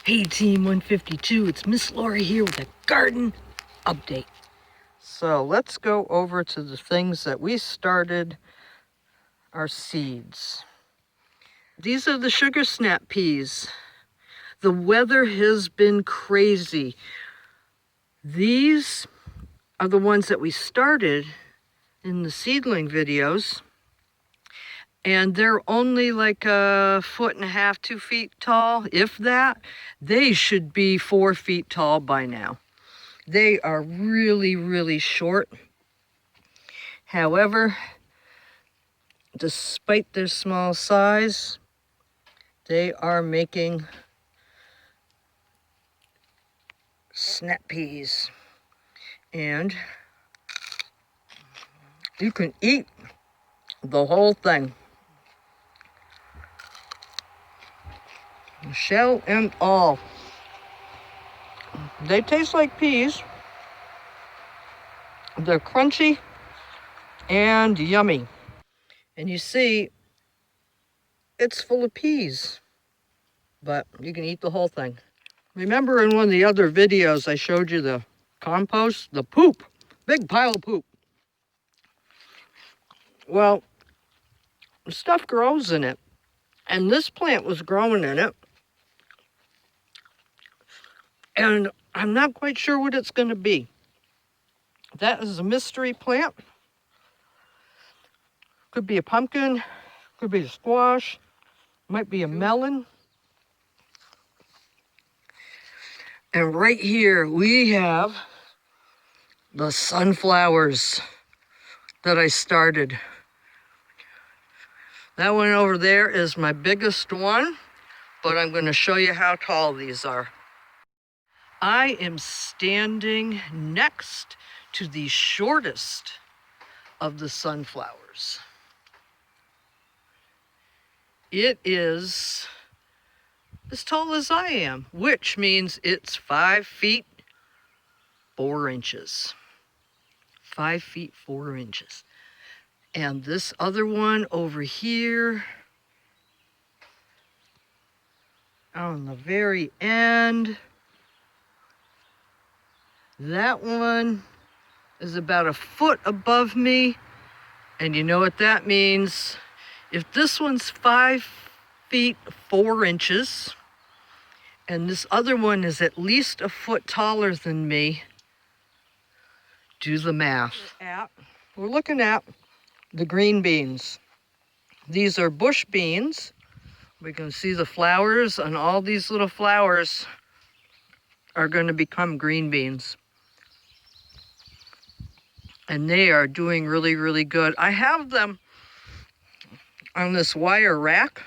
Hey Team 152, it's Miss Lori here with a garden update. So let's go over to the things that we started our seeds. These are the sugar snap peas. The weather has been crazy. These are the ones that we started in the seedling videos. And they're only like 1.5 feet, 2 feet tall, if that. They should be 4 feet tall by now. They are really, really short. However, despite their small size, they are making snap peas. And you can eat the whole thing. Shell and all. They taste like peas. They're crunchy and yummy. And you see, it's full of peas, but you can eat the whole thing. Remember in one of the other videos I showed you the compost, the poop, big pile of poop. Well, stuff grows in it, and this plant was growing in it, and I'm not quite sure what it's going to be. That is a mystery plant. Could be a pumpkin, could be a squash, might be a melon. And right here we have the sunflowers that I started. That one over there is my biggest one, but I'm going to show you how tall these are. I am standing next to the shortest of the sunflowers. It is as tall as I am, which means it's 5 feet 4 inches. 5 feet 4 inches. And this other one over here, on the very end, that one is about 1 foot above me. And you know what that means? If this one's 5 feet 4 inches, and this other one is at least 1 foot taller than me, do the math. We're looking at the green beans. These are bush beans. We can see the flowers, and all these little flowers are going to become green beans. And they are doing really, really good. I have them on this wire rack,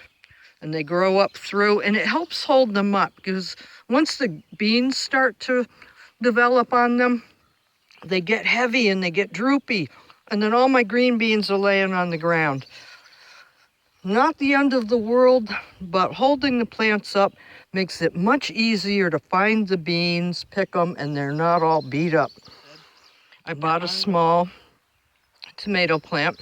and they grow up through, and it helps hold them up, because once the beans start to develop on them, they get heavy and they get droopy, and then all my green beans are laying on the ground. Not the end of the world, but holding the plants up makes it much easier to find the beans, pick them, and they're not all beat up. I bought a small tomato plant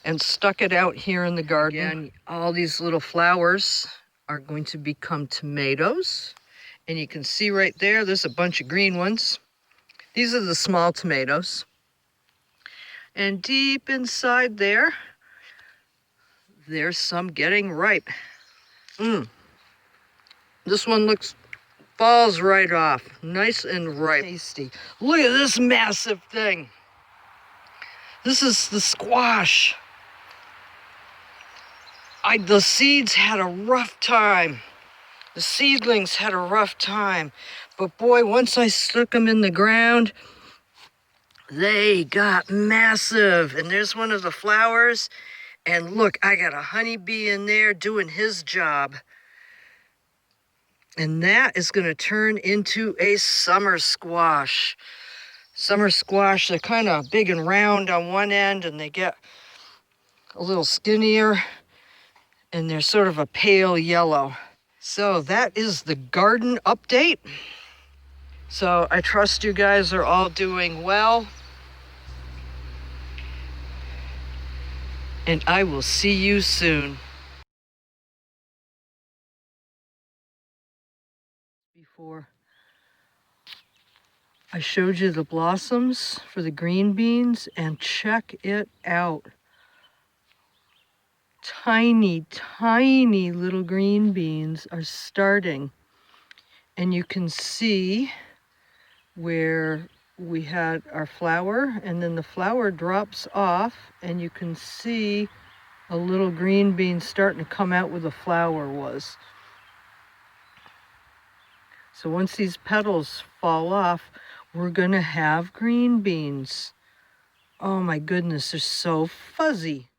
and stuck it out here in the garden. Again, all these little flowers are going to become tomatoes. And you can see right there, there's a bunch of green ones. These are the small tomatoes. And deep inside there, there's some getting ripe. This one falls right off. Nice and ripe. Tasty. Look at this massive thing. This is the squash. The seeds had a rough time. The seedlings had a rough time. But boy, once I stuck them in the ground, they got massive. And there's one of the flowers. And look, I got a honeybee in there doing his job. And that is going to turn into a summer squash. Summer squash, they're kind of big and round on one end, and they get a little skinnier, and they're sort of a pale yellow. So that is the garden update. So I trust you guys are all doing well. And I will see you soon. before. I showed you the blossoms for the green beans, and check it out. Tiny, tiny little green beans are starting. And you can see where we had our flower, and then the flower drops off, and you can see a little green bean starting to come out where the flower was. So once these petals fall off, we're gonna have green beans. Oh my goodness, they're so fuzzy.